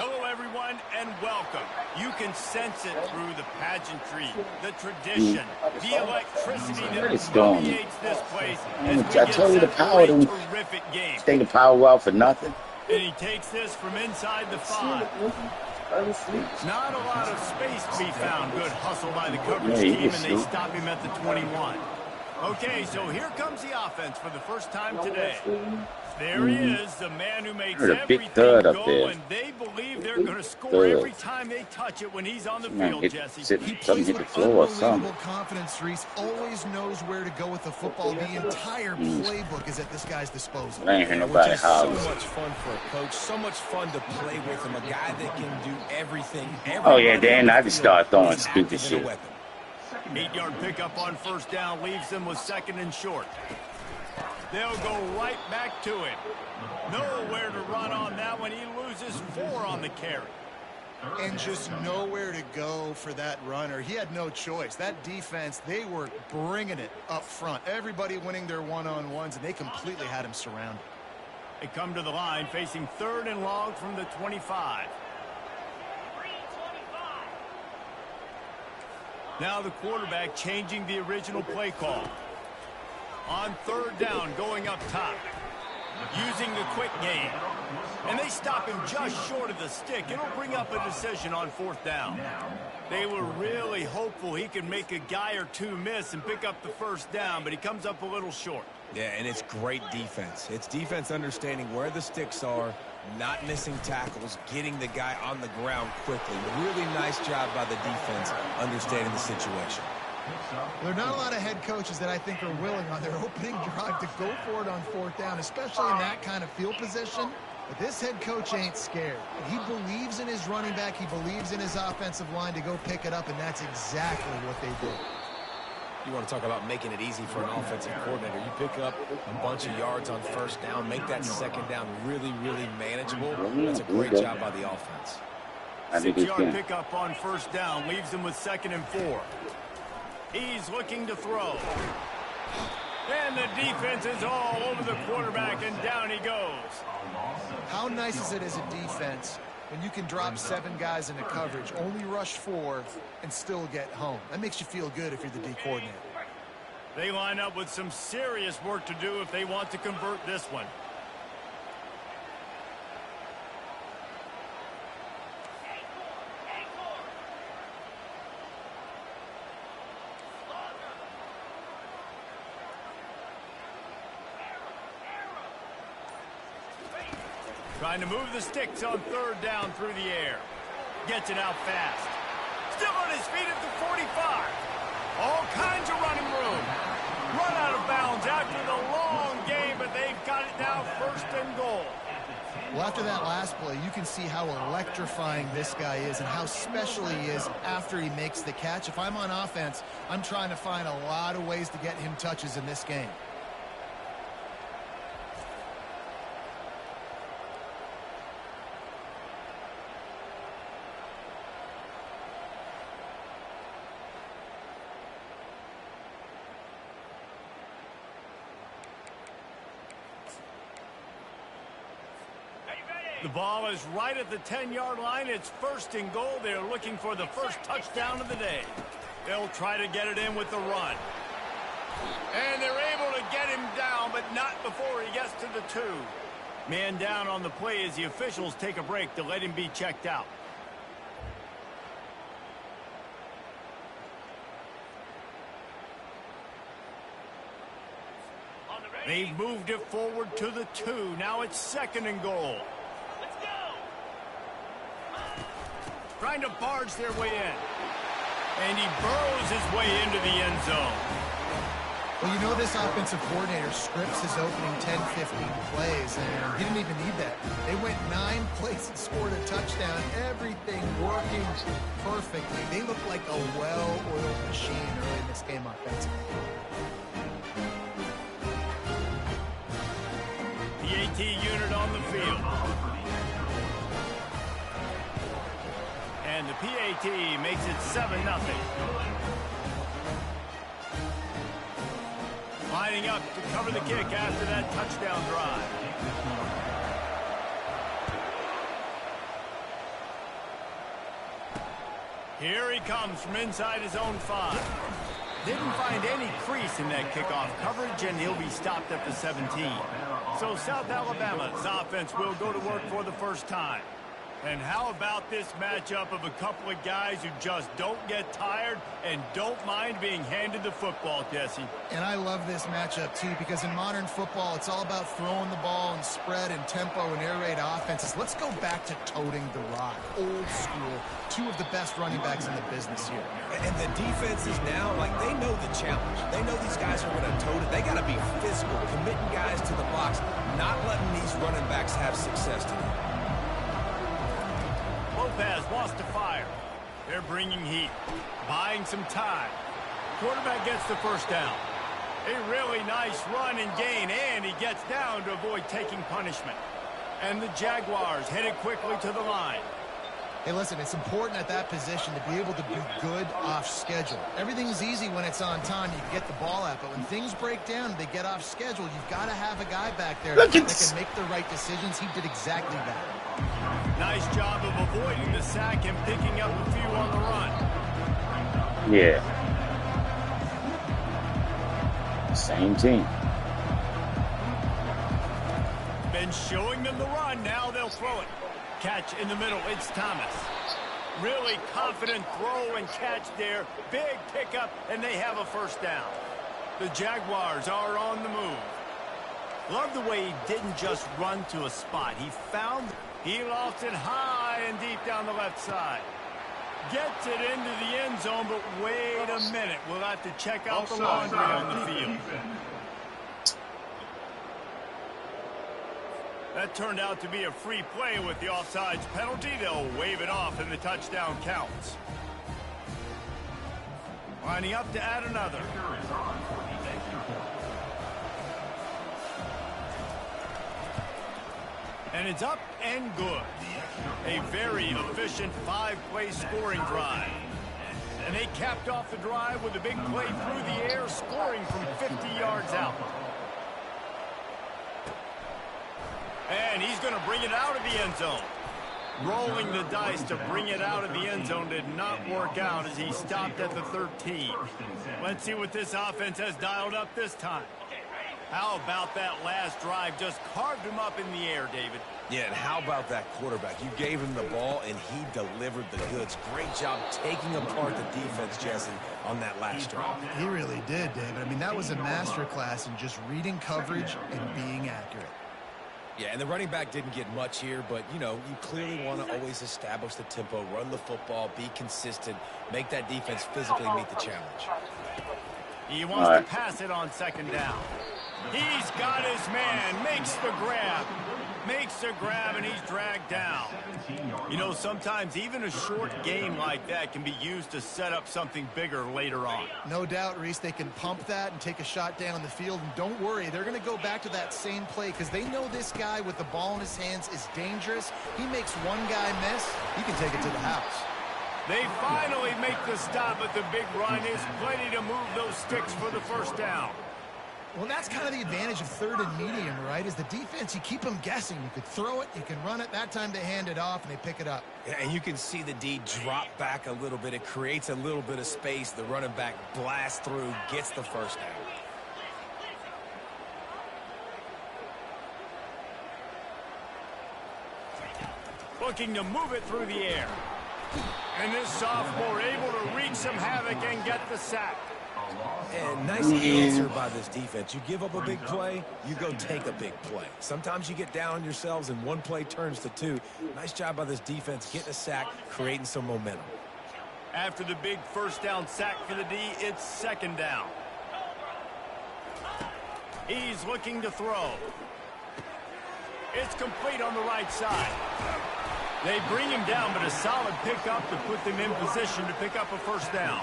Hello, everyone, and welcome. You can sense it through the pageantry, the tradition, the electricity that permeates this place as we get set for a terrific game. Take the power out for nothing. And he takes this from inside the 5. Not a lot of space to be found. Good hustle by the coverage team, and they stop him at the 21. Okay, so here comes the offense for the first time today. There he is, the man who makes everything go, and they believe they're going to score every time they touch it when he's on the field, Jesse. He plays with unbelievable confidence, Reese. Always knows where to go with the football. The entire playbook is at this guy's disposal. I ain't hear nobody holler. So much fun for a coach. So much fun to play with him. A guy that can do everything. Oh, yeah, then I just start throwing stupid shit. 8-yard pickup on first down leaves them with 2nd and short. They'll go right back to him. Nowhere to run on that one. He loses 4 on the carry. And just nowhere to go for that runner. He had no choice. That defense, they were bringing it up front. Everybody winning their one-on-ones, and they completely had him surrounded. They come to the line facing 3rd and long from the 25. Now the quarterback changing the original play call. On 3rd down, going up top. Using the quick game. And they stop him just short of the stick. It'll bring up a decision on 4th down. They were really hopeful he could make a guy or two miss and pick up the 1st down, but he comes up a little short. Yeah, and it's great defense. It's defense understanding where the sticks are, not missing tackles, getting the guy on the ground quickly. Really nice job by the defense understanding the situation. There are not a lot of head coaches that I think are willing on their opening drive to go for it on 4th down, especially in that kind of field position. But this head coach ain't scared. He believes in his running back. He believes in his offensive line to go pick it up, and that's exactly what they did. You want to talk about making it easy for an offensive coordinator. You pick up a bunch of yards on 1st down, make that 2nd down really, really manageable. That's a great job by the offense. 6-yard pickup on 1st down leaves him with 2nd and 4. He's looking to throw. And the defense is all over the quarterback, and down he goes. How nice is it as a defense when you can drop 7 guys into coverage, only rush 4, and still get home? That makes you feel good if you're the D coordinator. They line up with some serious work to do if they want to convert this one. Trying to move the sticks on 3rd down through the air. Gets it out fast. Still on his feet at the 45. All kinds of running room. Run out of bounds after the long game, but they've got it now 1st and goal. Well, after that last play, you can see how electrifying this guy is and how special he is after he makes the catch. If I'm on offense, I'm trying to find a lot of ways to get him touches in this game. The ball is right at the 10-yard line. It's 1st and goal. They're looking for the first touchdown of the day. They'll try to get it in with the run. And they're able to get him down, but not before he gets to the 2. Man down on the play as the officials take a break to let him be checked out. They've moved it forward to the 2. Now it's 2nd and goal. Trying to barge their way in. And he burrows his way into the end zone. Well, you know this offensive coordinator scripts his opening 10, 15 plays, and he didn't even need that. They went 9 plays and scored a touchdown. Everything working perfectly. They look like a well-oiled machine early in this game offensively. The AT unit on the field. And the PAT makes it 7-0. Lining up to cover the kick after that touchdown drive. Here he comes from inside his own 5. Didn't find any crease in that kickoff coverage, and he'll be stopped at the 17. So South Alabama's offense will go to work for the first time. And how about this matchup of a couple of guys who just don't get tired and don't mind being handed the football, Jesse? And I love this matchup, too, because in modern football, it's all about throwing the ball and spread and tempo and air raid offenses. Let's go back to toting the rock. Old school. Two of the best running backs in the business here. And the defense is now, like, they know the challenge. They know these guys are going to tote it. They got to be physical, committing guys to the box, not letting these running backs have success today. Lopez wants to fire. They're bringing heat, buying some time. Quarterback gets the first down. A really nice run and gain, and he gets down to avoid taking punishment. And the Jaguars headed quickly to the line. Hey, listen, it's important at that position to be able to be good off schedule. Everything's easy when it's on time. You get the ball out, but when things break down and they get off schedule, you've got to have a guy back there that can make the right decisions. He did exactly that. Nice job of avoiding the sack and picking up a few on the run. Yeah. Same team. Been showing them the run. Now they'll throw it. Catch in the middle. It's Thomas. Really confident throw and catch there. Big pickup, and they have a first down. The Jaguars are on the move. Love the way he didn't just run to a spot. He lofts it high and deep down the left side. Gets it into the end zone, but wait a minute. We'll have to check out the laundry on the field. That turned out to be a free play with the offsides penalty. They'll wave it off and the touchdown counts. Lining up to add another. And it's up and good. A very efficient 5-play scoring drive. And they capped off the drive with a big play through the air, scoring from 50 yards out. And he's going to bring it out of the end zone. Rolling the dice to bring it out of the end zone did not work out as he stopped at the 13. Let's see what this offense has dialed up this time. How about that last drive? Just carved him up in the air, David. Yeah, and how about that quarterback? You gave him the ball, and he delivered the goods. Great job taking apart the defense, Jesse, on that last drive. He really did, David. I mean, that was a masterclass in just reading coverage and being accurate. Yeah, and the running back didn't get much here, but, you know, you clearly want to always establish the tempo, run the football, be consistent, make that defense physically meet the challenge. He wants to pass it on second down. He's got his man, makes the grab, and he's dragged down. You know, sometimes even a short gain like that can be used to set up something bigger later on. No doubt, Reese, they can pump that and take a shot down the field. And don't worry, they're going to go back to that same play because they know this guy with the ball in his hands is dangerous. He makes one guy miss, he can take it to the house. They finally make the stop, but the big run is plenty to move those sticks for the first down. Well, that's kind of the advantage of third and medium, right? Is the defense, you keep them guessing. You could throw it, you can run it. That time they hand it off and they pick it up. Yeah, and you can see the D drop back a little bit. It creates a little bit of space. The running back blasts through, gets the first down. Looking to move it through the air. And this sophomore able to wreak some havoc and get the sack. And nice answer by this defense. You give up a big play, you go take a big play. Sometimes you get down on yourselves and one play turns to two. Nice job by this defense getting a sack, creating some momentum. After the big first down sack for the D, it's second down. He's looking to throw. It's complete on the right side. They bring him down, but a solid pickup to put them in position to pick up a first down.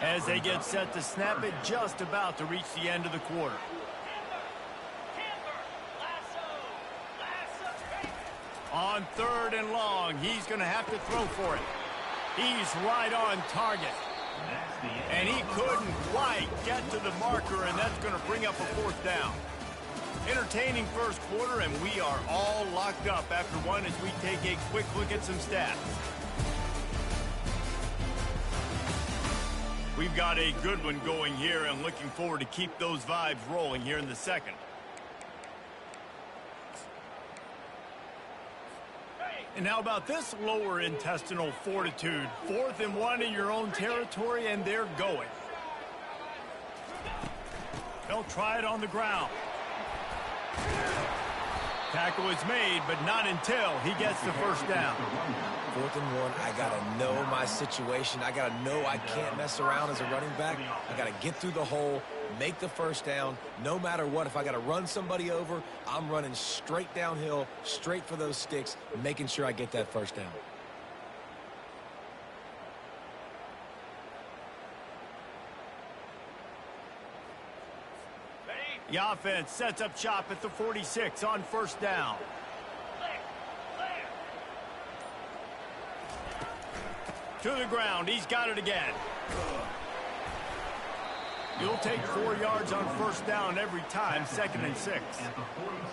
As they get set to snap it, just about to reach the end of the quarter. On third and long, he's going to have to throw for it. He's right on target. And he couldn't quite get to the marker, and that's going to bring up a fourth down. Entertaining first quarter, and we are all locked up after one as we take a quick look at some stats. We've got a good one going here and looking forward to keep those vibes rolling here in the second. And how about this lower intestinal fortitude? 4th and 1 in your own territory, and they're going. They'll try it on the ground. Tackle is made, but not until he gets the first down. 4th and 1, I got to know my situation. I got to know I can't mess around as a running back. I got to get through the hole, make the first down. No matter what, if I got to run somebody over, I'm running straight downhill, straight for those sticks, making sure I get that first down. The offense sets up shop at the 46 on first down. To the ground. He's got it again. You'll take 4 yards on first down every time, 2nd and 6.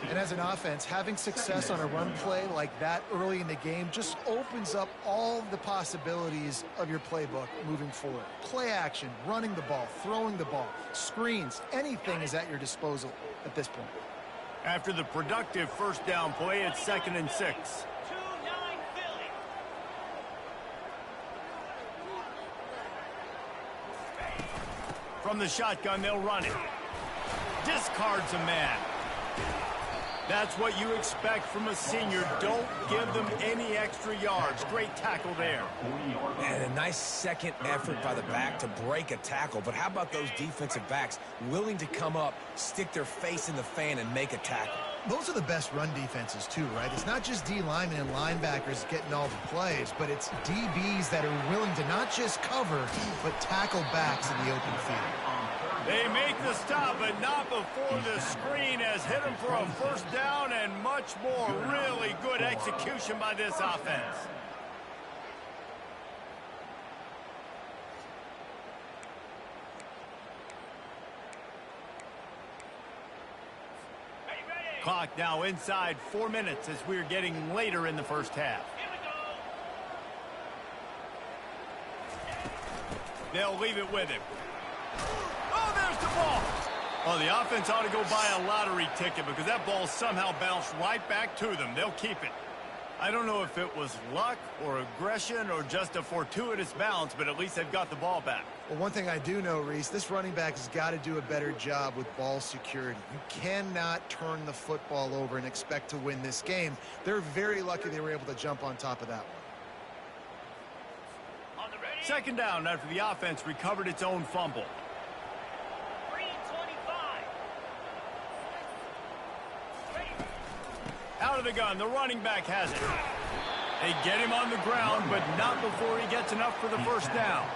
And as an offense, having success on a run play like that early in the game just opens up all the possibilities of your playbook moving forward. Play action, running the ball, throwing the ball, screens, anything is at your disposal at this point. After the productive first down play, it's 2nd and 6. From the shotgun, they'll run it. Discards a man. That's what you expect from a senior. Don't give them any extra yards. Great tackle there. And a nice second effort by the back to break a tackle. But how about those defensive backs willing to come up, stick their face in the fan, and make a tackle? Those are the best run defenses, too, right? It's not just D linemen and linebackers getting all the plays, but it's DBs that are willing to not just cover, but tackle backs in the open field. They make the stop, but not before the screen has hit them for a first down and much more. Really good execution by this offense. Clock now inside 4 minutes as we're getting later in the first half. They'll leave it with him. Oh, there's the ball. Oh, the offense ought to go buy a lottery ticket because that ball somehow bounced right back to them. They'll keep it. I don't know if it was luck or aggression or just a fortuitous bounce, but at least they've got the ball back. Well, one thing I do know, Reese, this running back has got to do a better job with ball security. You cannot turn the football over and expect to win this game. They're very lucky they were able to jump on top of that one. Second down after the offense recovered its own fumble. Out of the gun, the running back has it. They get him on the ground, but not before he gets enough for the first down.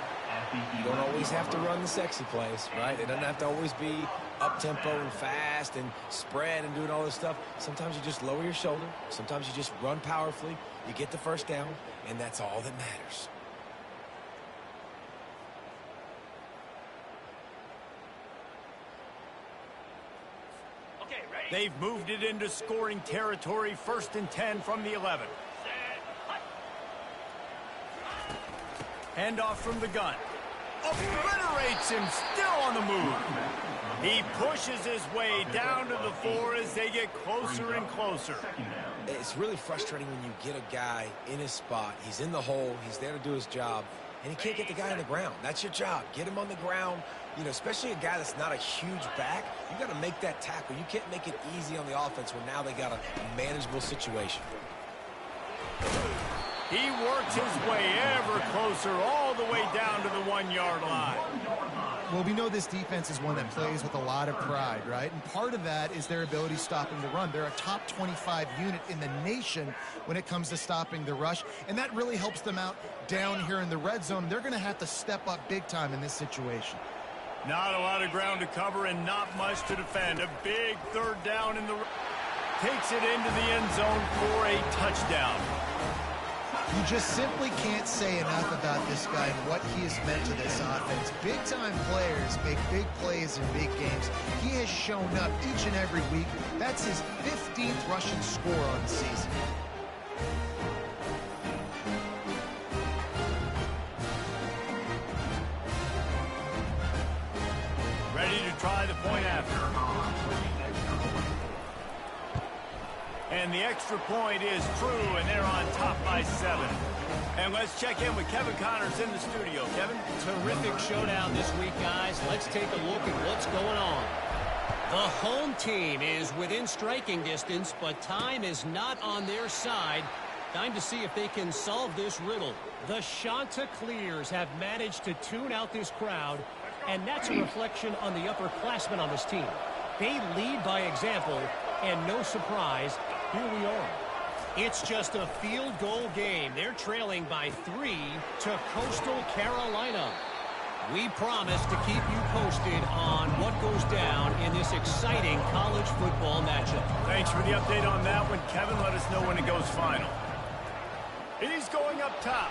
You don't always have to run the sexy plays, right? It doesn't have to always be up-tempo and fast and spread and doing all this stuff. Sometimes you just lower your shoulder. Sometimes you just run powerfully. You get the first down, and that's all that matters. They've moved it into scoring territory, 1st and 10 from the 11. Handoff from the gun. Obliterates him, still on the move. He pushes his way down to the 4 as they get closer and closer. It's really frustrating when you get a guy in his spot. He's in the hole. He's there to do his job. And he can't get the guy on the ground. That's your job. Get him on the ground. You know, especially a guy that's not a huge back, you got to make that tackle. You can't make it easy on the offense when now they got a manageable situation. He works his way ever closer all the way down to the 1-yard line. Well, we know this defense is one that plays with a lot of pride, right? And part of that is their ability stopping the run. They're a top 25 unit in the nation when it comes to stopping the rush, and that really helps them out down here in the red zone. They're going to have to step up big time in this situation. Not a lot of ground to cover and not much to defend. A big third down in the... Takes it into the end zone for a touchdown. You just simply can't say enough about this guy and what he has meant to this offense. Big-time players make big plays in big games. He has shown up each and every week. That's his 15th rushing score on the season. try the point after. And the extra point is true, and they're on top by 7. And let's check in with Kevin Connors in the studio. Kevin? Terrific showdown this week, guys. Let's take a look at what's going on. The home team is within striking distance, but time is not on their side. Time to see if they can solve this riddle. The Chanticleers have managed to tune out this crowd, and that's a reflection on the upperclassmen on this team. They lead by example, and no surprise, here we are. It's just a field goal game. They're trailing by 3 to Coastal Carolina. We promise to keep you posted on what goes down in this exciting college football matchup. Thanks for the update on that one, Kevin. Let us know when it goes final. He's going up top.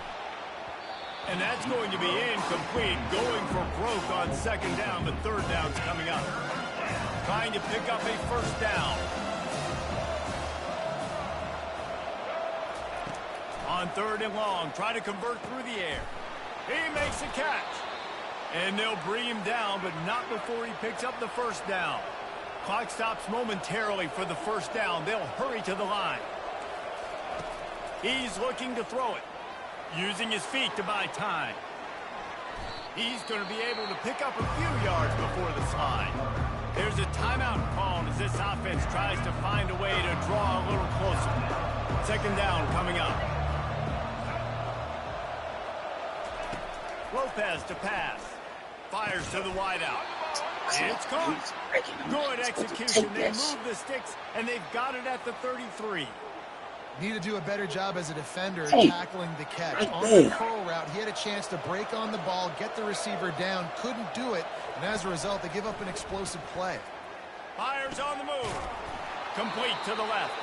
And that's going to be incomplete. Going for broke on second down, but third down's coming up. Trying to pick up a first down. On third and long, try to convert through the air. He makes a catch. And they'll bring him down, but not before he picks up the first down. Clock stops momentarily for the first down. They'll hurry to the line. He's looking to throw it, using his feet to buy time. He's going to be able to pick up a few yards before the slide. There's a timeout called as this offense tries to find a way to draw a little closer. Second down coming up. Lopez to pass. Fires to the wideout. It's caught. Good execution. They move the sticks, and they've got it at the 33. Need to do a better job as a defender tackling the catch. On the curl route, he had a chance to break on the ball, get the receiver down, couldn't do it, and as a result, they give up an explosive play. Fires on the move. Complete to the left.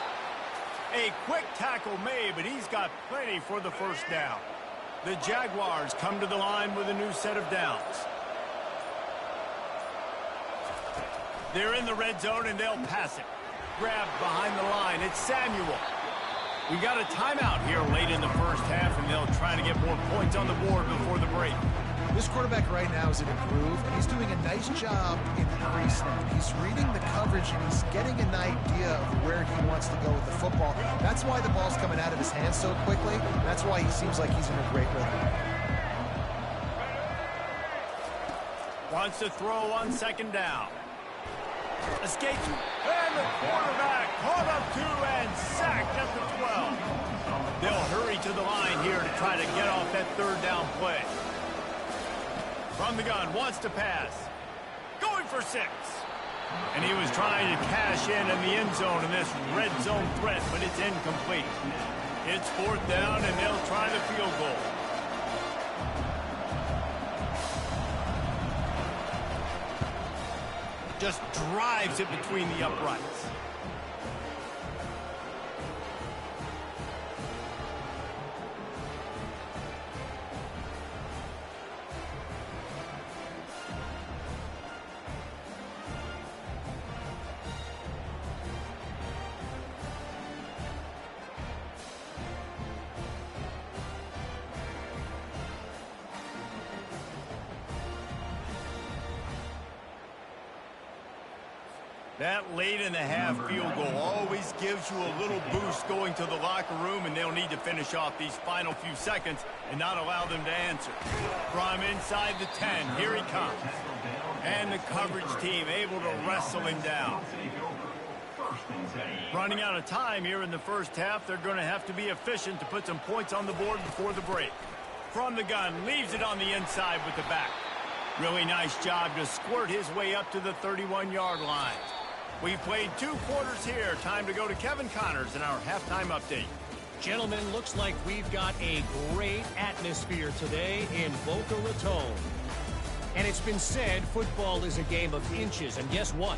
A quick tackle made, but he's got plenty for the first down. The Jaguars come to the line with a new set of downs. They're in the red zone, and they'll pass it. Grabbed behind the line. It's Samuel. We got a timeout here late in the first half, and they'll try to get more points on the board before the break. This quarterback right now is in a groove, and he's doing a nice job in the pre-snap. He's reading the coverage, and he's getting an idea of where he wants to go with the football. That's why the ball's coming out of his hands so quickly. That's why he seems like he's in a great rhythm. Wants to throw on second down. Escapes, and the quarterback caught up to and sacked at the 12. They'll hurry to the line here to try to get off that third down play. From the gun, wants to pass. Going for 6. And he was trying to cash in the end zone in this red zone threat, but it's incomplete. It's fourth down, and they'll try the field goal. Just drives it between the uprights. That late in the half field goal always gives you a little boost going to the locker room, and they'll need to finish off these final few seconds and not allow them to answer. From inside the 10, here he comes. And the coverage team able to wrestle him down. Running out of time here in the first half, they're going to have to be efficient to put some points on the board before the break. From the gun, leaves it on the inside with the back. Really nice job to squirt his way up to the 31-yard line. We've played 2 quarters here. Time to go to Kevin Connors in our halftime update. Gentlemen, looks like we've got a great atmosphere today in Boca Raton. And it's been said football is a game of inches. And guess what?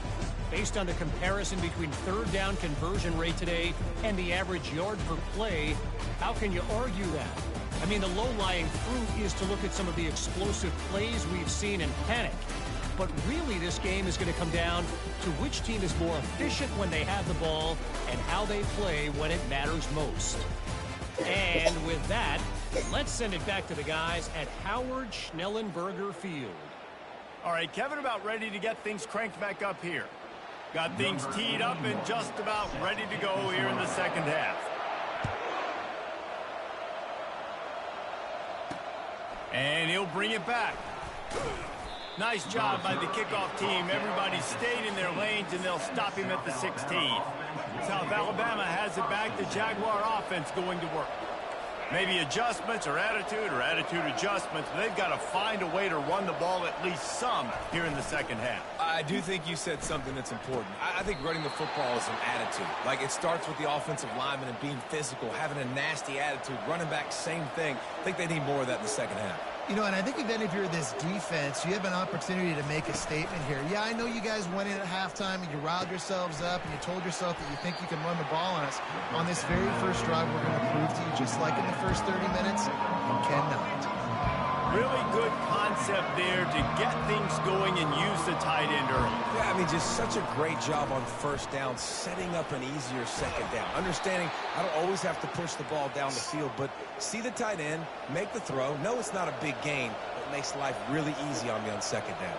Based on the comparison between third down conversion rate today and the average yard per play, how can you argue that? I mean, the low-lying fruit is to look at some of the explosive plays we've seen in panic. But really, this game is going to come down to which team is more efficient when they have the ball and how they play when it matters most. And with that, let's send it back to the guys at Howard Schnellenberger Field. All right, Kevin, about ready to get things cranked back up here. Got things teed up and just about ready to go here in the second half. And he'll bring it back. Nice job by the kickoff team. Everybody stayed in their lanes, and they'll stop him at the 16. South Alabama has it back. The Jaguar offense going to work. Maybe adjustments or attitude adjustments. But they've got to find a way to run the ball at least some here in the second half. I do think you said something that's important. I think running the football is an attitude. Like, it starts with the offensive lineman and being physical, having a nasty attitude. Running back, same thing. I think they need more of that in the second half. You know, and I think even if you're this defense, you have an opportunity to make a statement here. Yeah, I know you guys went in at halftime and you riled yourselves up and you told yourself that you think you can run the ball on us. On this very first drive, we're going to prove to you, just like in the first 30 minutes, you cannot. Really good concept there to get things going and use the tight end early. Yeah, I mean, just such a great job on first down, setting up an easier second down. Understanding I don't always have to push the ball down the field, but see the tight end, make the throw. No, it's not a big gain, but it makes life really easy on me on second down.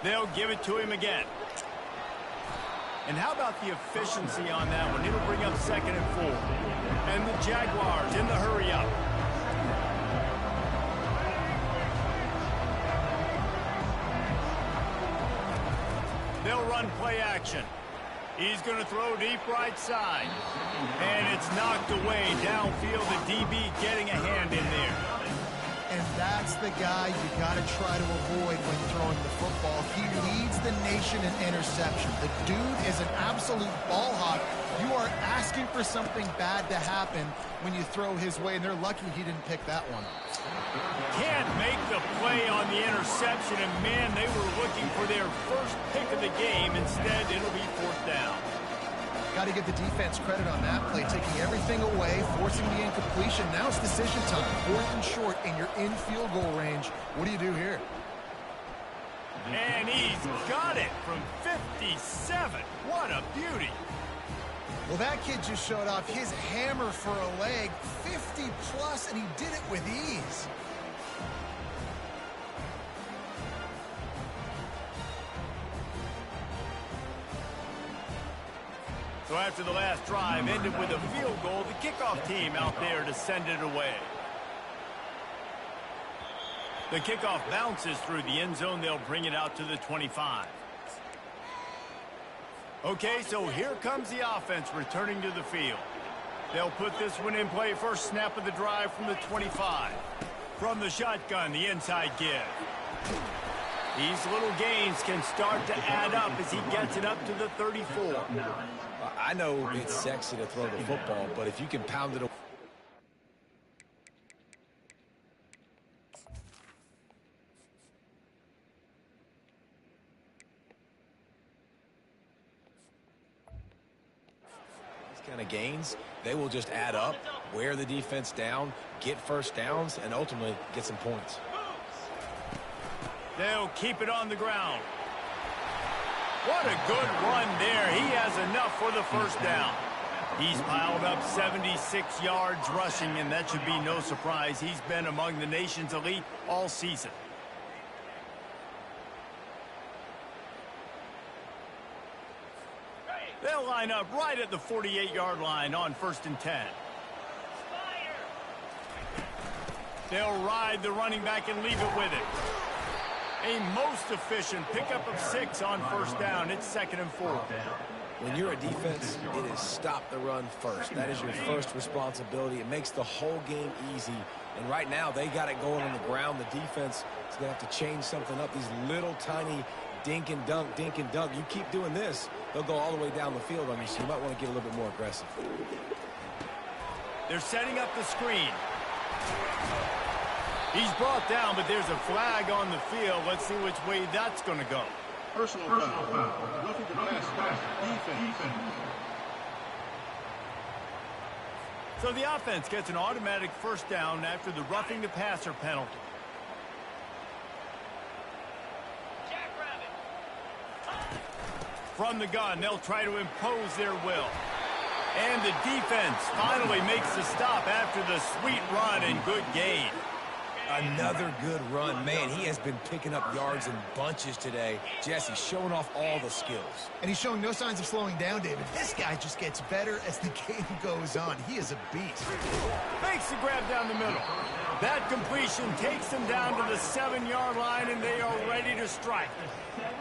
They'll give it to him again. And how about the efficiency on that one? It'll bring up 2nd and 4. And the Jaguars in the hurry up. They'll run play action. He's going to throw deep right side. And it's knocked away downfield. The DB getting a hand in there. And that's the guy you got to try to avoid when throwing the football. He leads the nation in interception. The dude is an absolute ball hawk. You are asking for something bad to happen when you throw his way, and they're lucky he didn't pick that one. Can't make the play on the interception, and man, they were looking for their first pick of the game. Instead, it'll be 4th down. Got to give the defense credit on that play, taking everything away, forcing the incompletion. Now it's decision time. 4th and short, and you're in field goal range. What do you do here? And he's got it from 57. What a beauty. Well, that kid just showed off his hammer for a leg, 50-plus, and he did it with ease. So after the last drive ended with a field goal, the kickoff team out there to send it away. The kickoff bounces through the end zone. They'll bring it out to the 25. Okay, so here comes the offense returning to the field. They'll put this one in play. First snap of the drive from the 25. From the shotgun, the inside give. These little gains can start to add up as he gets it up to the 34. I know it's sexy to throw the football, but if you can pound it away. These kind of gains, they will just add up, wear the defense down, get first downs, and ultimately get some points. They'll keep it on the ground. What a good run there. He has enough for the first down. He's piled up 76 yards rushing, and that should be no surprise. He's been among the nation's elite all season. They'll line up right at the 48-yard line on 1st and 10. They'll ride the running back and leave it with it. A most efficient pickup of 6 on 1st down. It's 2nd and 4. When you're a defense, it is stop the run first. That is your first responsibility. It makes the whole game easy. And right now, they got it going on the ground. The defense is going to have to change something up. These little tiny dink and dunk, dink and dunk. You keep doing this, they'll go all the way down the field on you, so you might want to get a little bit more aggressive. They're setting up the screen. He's brought down, but there's a flag on the field. Let's see which way that's going to go. Personal foul. Roughing the passer. Defense. So the offense gets an automatic first down after the roughing the passer penalty. From the gun, they'll try to impose their will. And the defense finally makes the stop after the sweet run and good gain. Another good run. Man, he has been picking up yards in bunches today. Jesse showing off all the skills. And he's showing no signs of slowing down, David. This guy just gets better as the game goes on. He is a beast. Makes the grab down the middle. That completion takes them down to the 7-yard line, and they are ready to strike.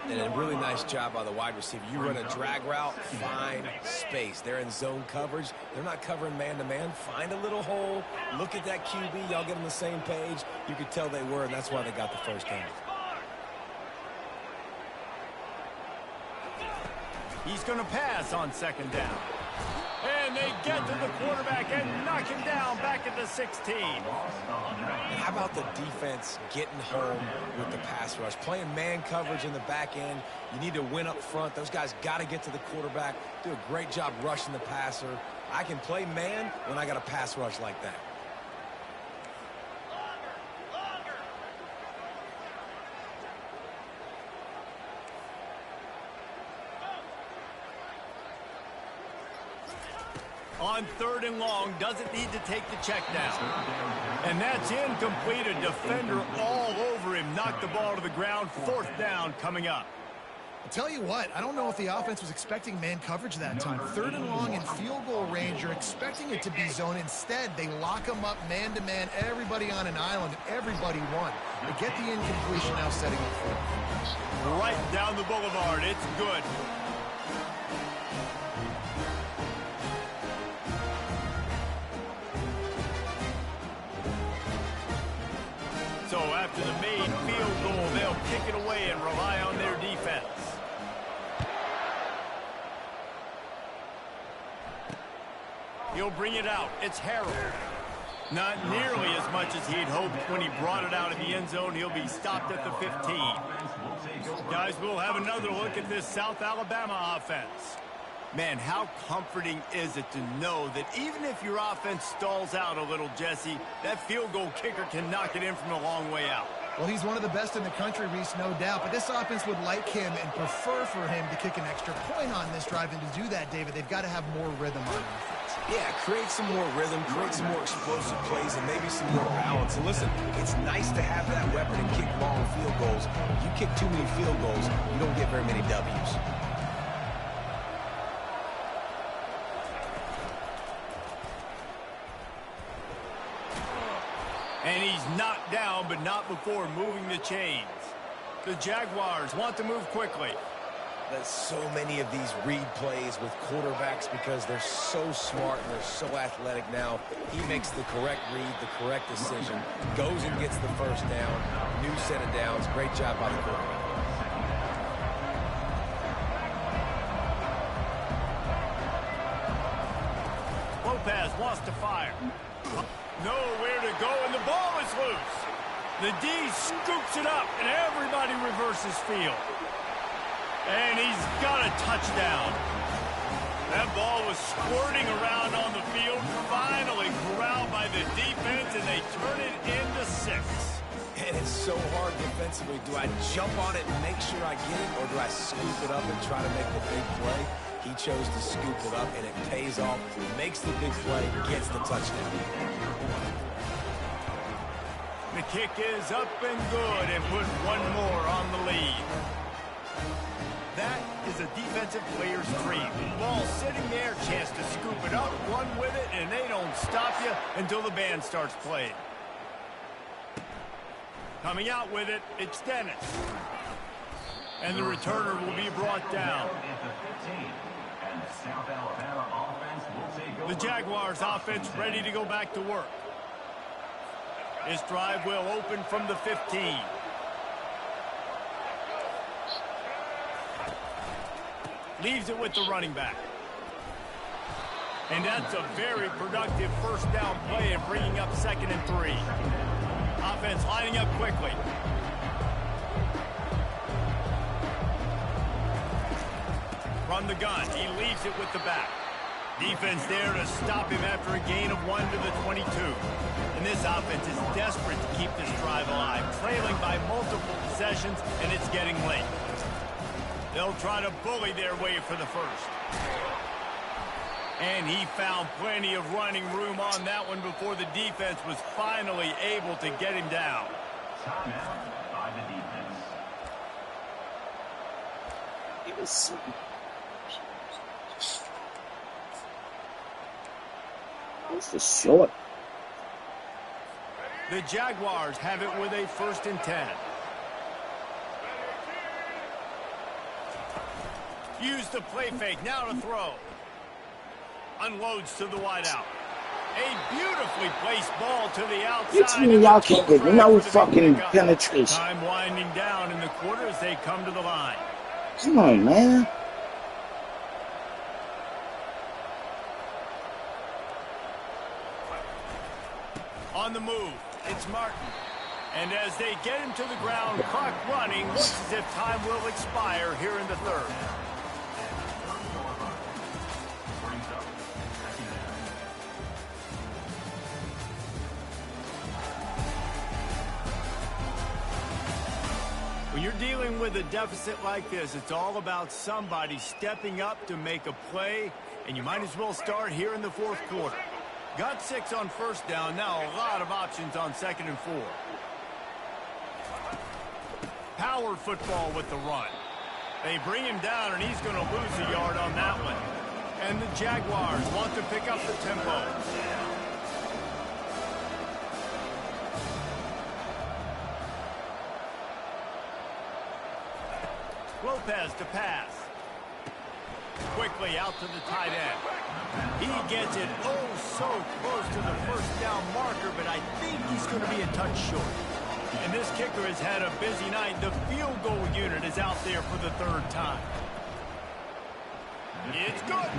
And a really nice job by the wide receiver. You run a drag route, find space. They're in zone coverage. They're not covering man-to-man. Find a little hole. Look at that QB. Y'all get on the same page. You could tell they were, and that's why they got the first down. He's going to pass on second down. And they get to the quarterback and knock him down back at the 16. And how about the defense getting home with the pass rush? Playing man coverage in the back end. You need to win up front. Those guys got to get to the quarterback. Do a great job rushing the passer. I can play man when I got a pass rush like that. On 3rd and long, doesn't need to take the check down. And that's incomplete. A defender all over him. Knocked the ball to the ground. 4th down coming up. I'll tell you what, I don't know if the offense was expecting man coverage that time. 3rd and long in field goal range, you're expecting it to be zone. Instead, they lock them up man-to-man, everybody on an island, everybody won. They get the incompletion now setting up for them. Right down the boulevard. It's good. So after the made field goal, they'll kick it away and rely on their defense. He'll bring it out. It's Harold. Not nearly as much as he'd hoped when he brought it out of the end zone. He'll be stopped at the 15. Guys, we'll have another look at this South Alabama offense. Man, how comforting is it to know that even if your offense stalls out a little, Jesse, that field goal kicker can knock it in from a long way out. Well, he's one of the best in the country, Reese, no doubt. But this offense would like him and prefer for him to kick an extra point on this drive. And to do that, David, they've got to have more rhythm on offense. Yeah, create some more rhythm, create some more explosive plays, and maybe some more balance. And listen, it's nice to have that weapon and kick long field goals. You kick too many field goals, you don't get very many W's. And he's knocked down, but not before moving the chains. The Jaguars want to move quickly. There's so many of these read plays with quarterbacks because they're so smart and they're so athletic now. He makes the correct read, the correct decision, goes and gets the first down, new set of downs. Great job by the quarterback. Lopez wants to fire. Nowhere to go, and the ball is loose. The D scoops it up, and everybody reverses field. And he's got a touchdown. That ball was squirting around on the field, finally corralled by the defense, and they turn it into 6. And it's so hard defensively. Do I jump on it and make sure I get it, or do I scoop it up and try to make the big play? He chose to scoop it up, and it pays off. Makes the big play, gets the touchdown. The kick is up and good and put one more on the lead. That is a defensive player's dream. Ball sitting there, chance to scoop it up, run with it, and they don't stop you until the band starts playing. Coming out with it, it's Dennis. And the returner will be brought down. The Jaguars offense ready to go back to work. This drive will open from the 15. Leaves it with the running back. And that's a very productive first down play and bringing up 2nd and 3. Offense lining up quickly. From the gun, he leaves it with the back. Defense there to stop him after a gain of 1 to the 22. And this offense is desperate to keep this drive alive, trailing by multiple possessions, and it's getting late. They'll try to bully their way for the first. And he found plenty of running room on that one before the defense was finally able to get him down. Timeout by the defense. It's the short. The Jaguars have it with a 1st and 10. Use the play fake, now to throw. Unloads to the wideout. A beautifully placed ball to the outside. You tell me y'all can't get no fucking penetration. Time winding down in the quarter as they come to the line. Come on, man. On the move, it's Martin. And as they get him to the ground, clock running, looks as if time will expire here in the 3rd. When you're dealing with a deficit like this, it's all about somebody stepping up to make a play, and you might as well start here in the 4th quarter. Got 6 on 1st down, now a lot of options on 2nd and 4. Power football with the run. They bring him down, and he's going to lose a yard on that one. And the Jaguars want to pick up the tempo. Lopez to pass. Quickly out to the tight end. He gets it so close to the 1st down marker, but I think he's going to be a touch short. And this kicker has had a busy night. The field goal unit is out there for the 3rd time. It's good.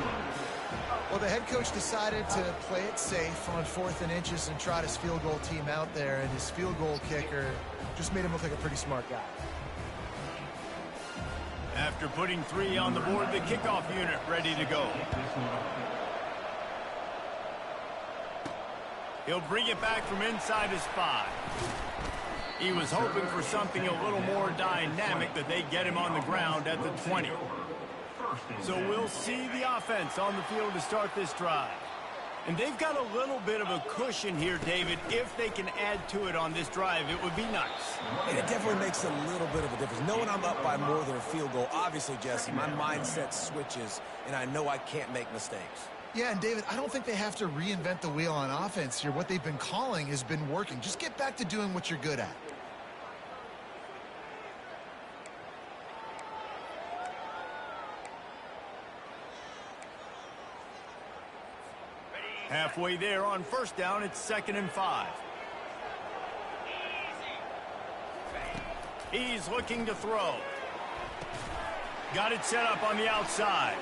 Well, the head coach decided to play it safe on 4th and inches and trot his field goal team out there, and his field goal kicker just made him look like a pretty smart guy. After putting 3 on the board, the kickoff unit ready to go. He'll bring it back from inside his 5. He was hoping for something a little more dynamic, but they get him on the ground at the 20. So we'll see the offense on the field to start this drive. And they've got a little bit of a cushion here, David. If they can add to it on this drive, it would be nice. And it definitely makes a little bit of a difference. Knowing I'm up by more than a field goal, obviously, Jesse, my mindset switches, and I know I can't make mistakes. Yeah, and David, I don't think they have to reinvent the wheel on offense here. What they've been calling has been working. Just get back to doing what you're good at. Halfway there on 1st down, it's 2nd and 5. He's looking to throw. Got it set up on the outside.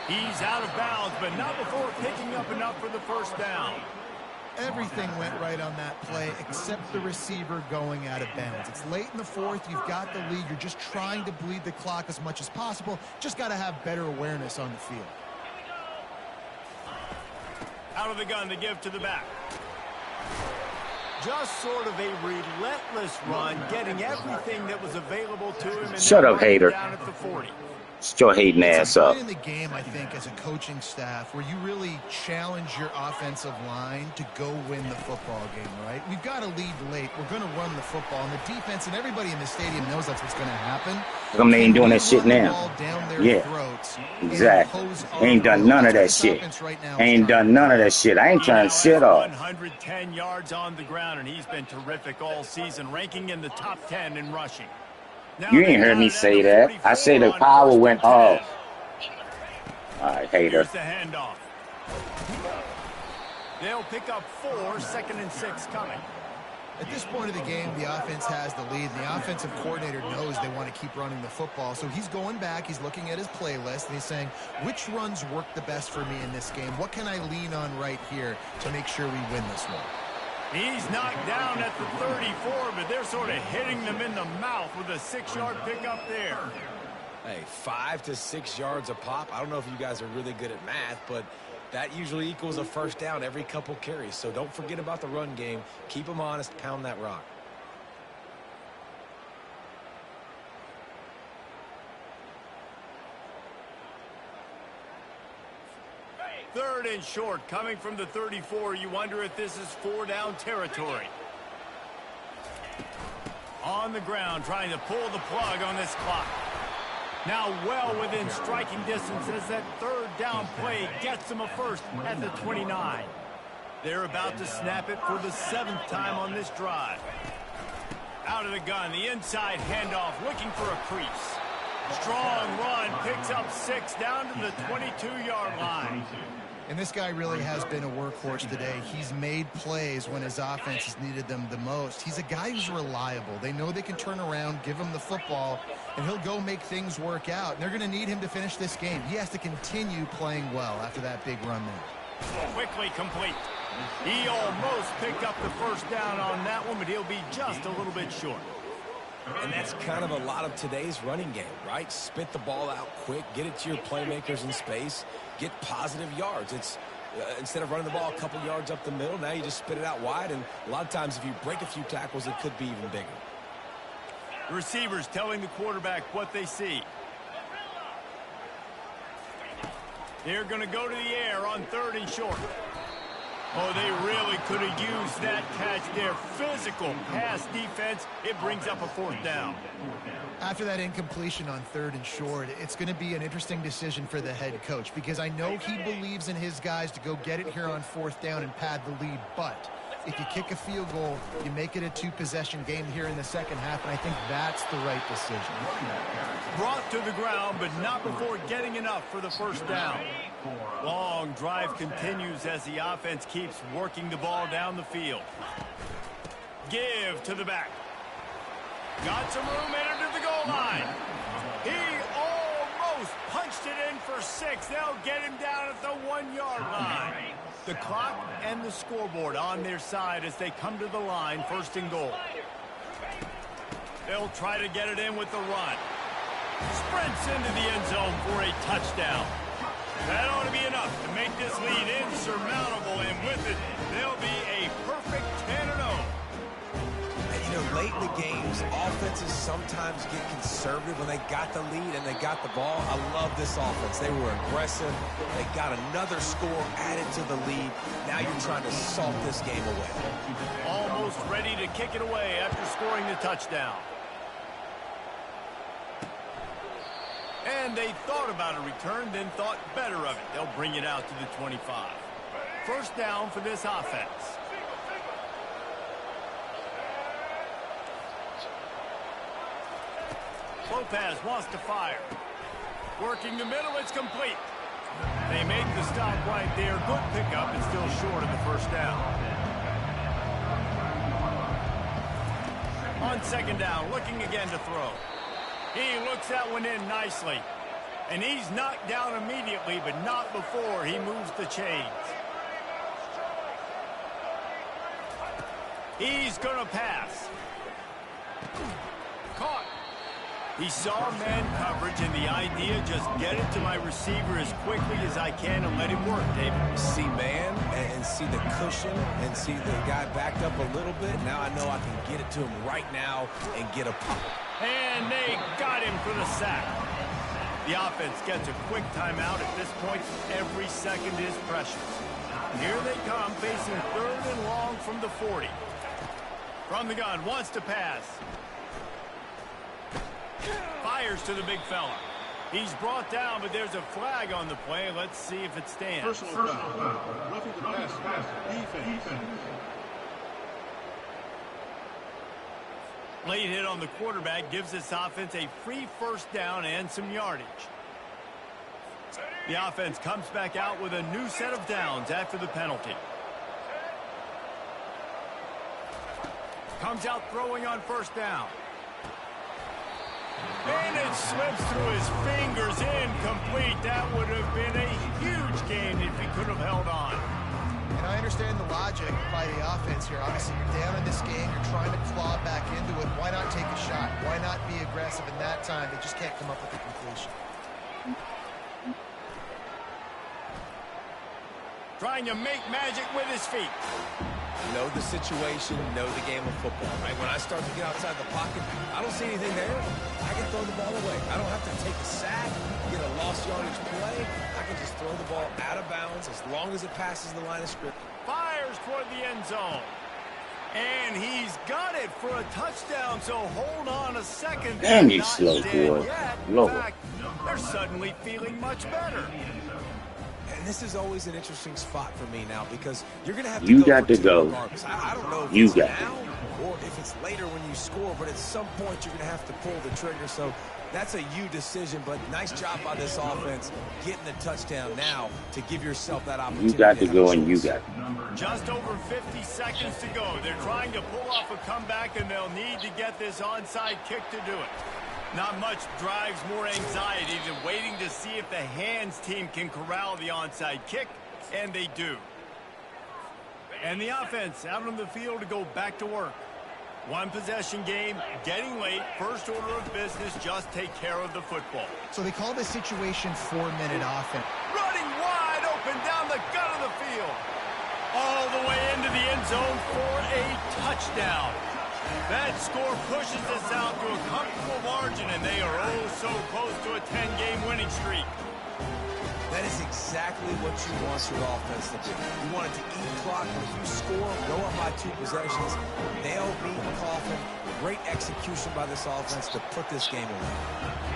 He's out of bounds, but not before picking up enough for the 1st down. Everything went right on that play except the receiver going out of bounds. It's late in the 4th. You've got the lead. You're just trying to bleed the clock as much as possible. Just got to have better awareness on the field. Out of the gun to give to the back. Just sort of a relentless run, getting everything that was available to him. And shut up, hater. Down at the 40. Shut your hating ass up. It's a point in the game, I think, as a coaching staff, where you really challenge your offensive line to go win the football game, right? We've got to lead late. We're going to run the football. And the defense and everybody in the stadium knows that's what's going to happen. How come they ain't doing that shit now? Yeah, exactly. Ain't done none of that shit. Ain't done none of that shit. I ain't trying to sit off. 110 yards on the ground, and he's been terrific all season, ranking in the top 10 in rushing. You ain't heard me say that. I say the power went off. All right, hater. Here's the handoff. They'll pick up 4, 2nd and 6 coming. At this point of the game, the offense has the lead. The offensive coordinator knows they want to keep running the football. So he's going back, he's looking at his playlist, and he's saying, which runs work the best for me in this game? What can I lean on right here to make sure we win this one? He's knocked down at the 34, but they're sort of hitting them in the mouth with a 6-yard pickup there. Hey, 5 to 6 yards a pop. I don't know if you guys are really good at math, but that usually equals a 1st down every couple carries. So don't forget about the run game. Keep them honest. Pound that rock. 3rd and short coming from the 34. You wonder if this is 4-down territory. On the ground, trying to pull the plug on this clock. Now well within striking distance as that 3rd down play gets them a first at the 29. They're about to snap it for the 7th time on this drive. Out of the gun, the inside handoff, looking for a crease. Strong run, picks up 6 down to the 22-yard line. And this guy really has been a workhorse today. He's made plays when his offense has needed them the most. He's a guy who's reliable. They know they can turn around, give him the football, and he'll go make things work out. And they're going to need him to finish this game. He has to continue playing well after that big run there. Quickly complete. He almost picked up the first down on that one, but he'll be just a little bit short. And that's kind of a lot of today's running game, right? Spit the ball out quick, get it to your playmakers in space, get positive yards. It's instead of running the ball a couple yards up the middle, now you just spit it out wide, and a lot of times if you break a few tackles, it could be even bigger. The receivers telling the quarterback what they see. They're going to go to the air on 3rd and short. Oh, they really could have used that catch there. Physical pass defense. It brings up a 4th down. After that incompletion on 3rd and short, it's going to be an interesting decision for the head coach because I know he believes in his guys to go get it here on 4th down and pad the lead. But if you kick a field goal, you make it a 2-possession game here in the second half, and I think that's the right decision. Brought to the ground, but not before getting enough for the first down. Long drive continues as the offense keeps working the ball down the field. Give to the back. Got some room, entered to the goal line. He almost punched it in for 6. They'll get him down at the 1-yard line. The clock and the scoreboard on their side as they come to the line, 1st and goal. They'll try to get it in with the run. Sprints into the end zone for a touchdown. That ought to be enough to make this lead insurmountable, and with it, they'll be a perfect 10-0. You know, late in the games, offenses sometimes get conservative when they got the lead and they got the ball. I love this offense. They were aggressive. They got another score added to the lead. Now you're trying to salt this game away. Almost ready to kick it away after scoring the touchdown. And they thought about a return, then thought better of it. They'll bring it out to the 25. 1st down for this offense. Lopez wants to fire. Working the middle, it's complete. They make the stop right there. Good pickup, and still short of the 1st down. On 2nd down, looking again to throw. He looks that one in nicely. And he's knocked down immediately, but not before he moves the chains. He's going to pass. Caught. He saw man coverage, and the idea, just get it to my receiver as quickly as I can and let him work, David. See man and see the cushion and see the guy backed up a little bit. Now I know I can get it to him right now and get a pop. And they got him for the sack. The offense gets a quick timeout. At this point, every second is precious. Here they come, facing 3rd and long from the 40. From the gun, wants to pass. Fires to the big fella. He's brought down, but there's a flag on the play. Let's see if it stands. Personal foul. Roughing the pass. Defense. Late hit on the quarterback gives this offense a free 1st down and some yardage. The offense comes back out with a new set of downs after the penalty. Comes out throwing on 1st down. And it slips through his fingers, incomplete. That would have been a huge gain if he could have held on. And I understand the logic by the offense here. Obviously, you're down in this game. You're trying to claw back into it. Why not take a shot? Why not be aggressive in that time? They just can't come up with a completion. Trying to make magic with his feet. Know the situation, know the game of football, right? When I start to get outside the pocket, I don't see anything there. I can throw the ball away. I don't have to take a sack, get a lost yardage play. I can just throw the ball out of bounds as long as it passes the line of scrimmage. Fires toward the end zone. And he's got it for a touchdown, so hold on a second. Damn, you slow, boy. In fact, they're suddenly feeling much better. And this is always an interesting spot for me now because you're going to have to you go got for to go. I don't know if you it's got now or if it's later when you score, but at some point you're going to have to pull the trigger. So that's a you decision, but nice job by this offense getting the touchdown now to give yourself that opportunity. You got to go and you got it. Just over 50 seconds to go. They're trying to pull off a comeback, and they'll need to get this onside kick to do it. Not much drives more anxiety than waiting to see if the hands team can corral the onside kick, and they do. And the offense out on the field to go back to work. One possession game, getting late, first order of business, just take care of the football. So they call this situation 4-minute offense. Running wide open down the gut of the field. All the way into the end zone for a touchdown. That score pushes us out to a comfortable margin, and they are oh so close to a 10-game winning streak. That is exactly what you want your offense to do. You want it to eat clock, but if you score, go up by 2 possessions, nail, beat, coffin. Great execution by this offense to put this game away.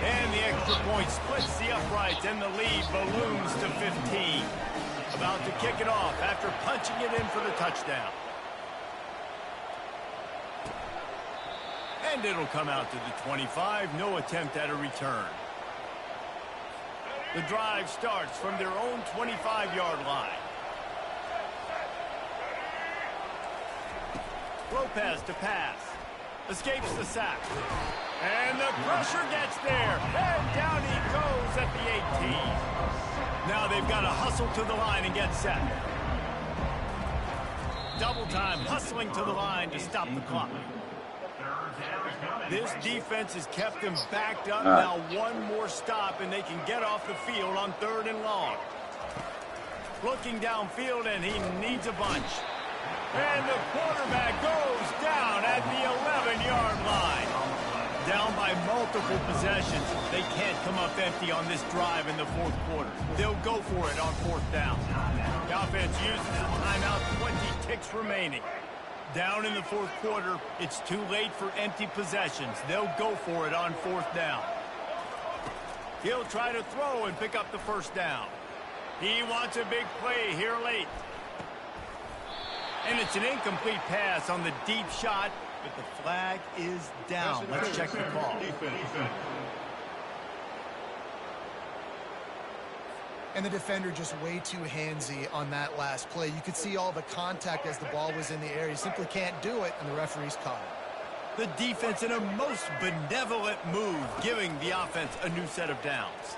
And the extra point splits the uprights, and the lead balloons to 15. About to kick it off after punching it in for the touchdown. And it'll come out to the 25. No attempt at a return. The drive starts from their own 25-yard line. Lopez to pass. Escapes the sack. And the pressure gets there. And down he goes at the 18. Now they've got to hustle to the line and get set. Double time hustling to the line to stop the clock. This defense has kept them backed up. Now one more stop and they can get off the field on 3rd and long. Looking downfield, and he needs a bunch. And the quarterback goes down at the 11-yard line. Down by multiple possessions. They can't come up empty on this drive in the 4th quarter. They'll go for it on 4th down. The offense uses a timeout, 20 ticks remaining. Down in the 4th quarter, it's too late for empty possessions. They'll go for it on 4th down. He'll try to throw and pick up the 1st down. He wants a big play here late. And it's an incomplete pass on the deep shot, but the flag is down. Let's check the call. And the defender just way too handsy on that last play. You could see all the contact as the ball was in the air. He simply can't do it, and the referee's caught it. The defense in a most benevolent move, giving the offense a new set of downs.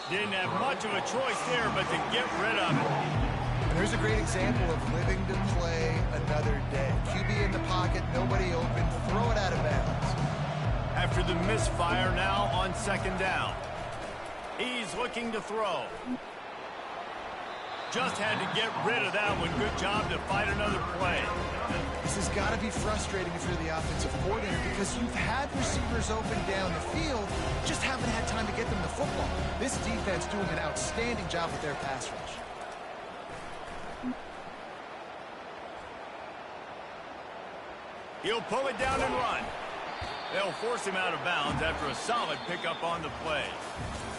Didn't have much of a choice there, but to get rid of it. And there's a great example of living to play another day. QB in the pocket, nobody open, throw it out of bounds. After the misfire now on 2nd down. He's looking to throw. Just had to get rid of that one. Good job to fight another play. This has got to be frustrating if you're the offensive coordinator because you've had receivers open down the field, just haven't had time to get them the football. This defense doing an outstanding job with their pass rush. He'll pull it down and run. They'll force him out of bounds after a solid pickup on the play.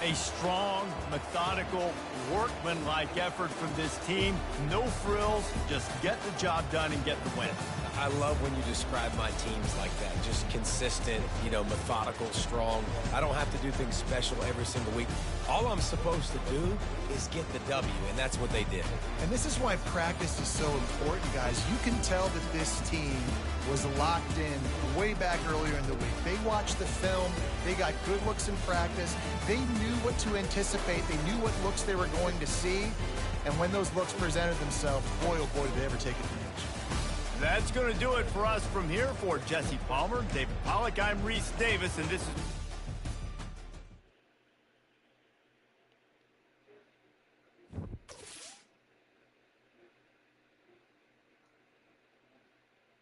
A strong, methodical, workmanlike effort from this team. No frills, just get the job done and get the win. I love when you describe my teams like that. Just consistent, methodical, strong. I don't have to do things special every single week. All I'm supposed to do is get the W, and that's what they did. And this is why practice is so important, guys. You can tell that this team was locked in way back earlier in the week. They watched the film. They got good looks in practice. They knew what to anticipate. They knew what looks they were going to see. And when those looks presented themselves, boy, oh boy, did they ever take advantage. That's going to do it for us from here. For Jesse Palmer, David Pollack, I'm Reese Davis, and this is...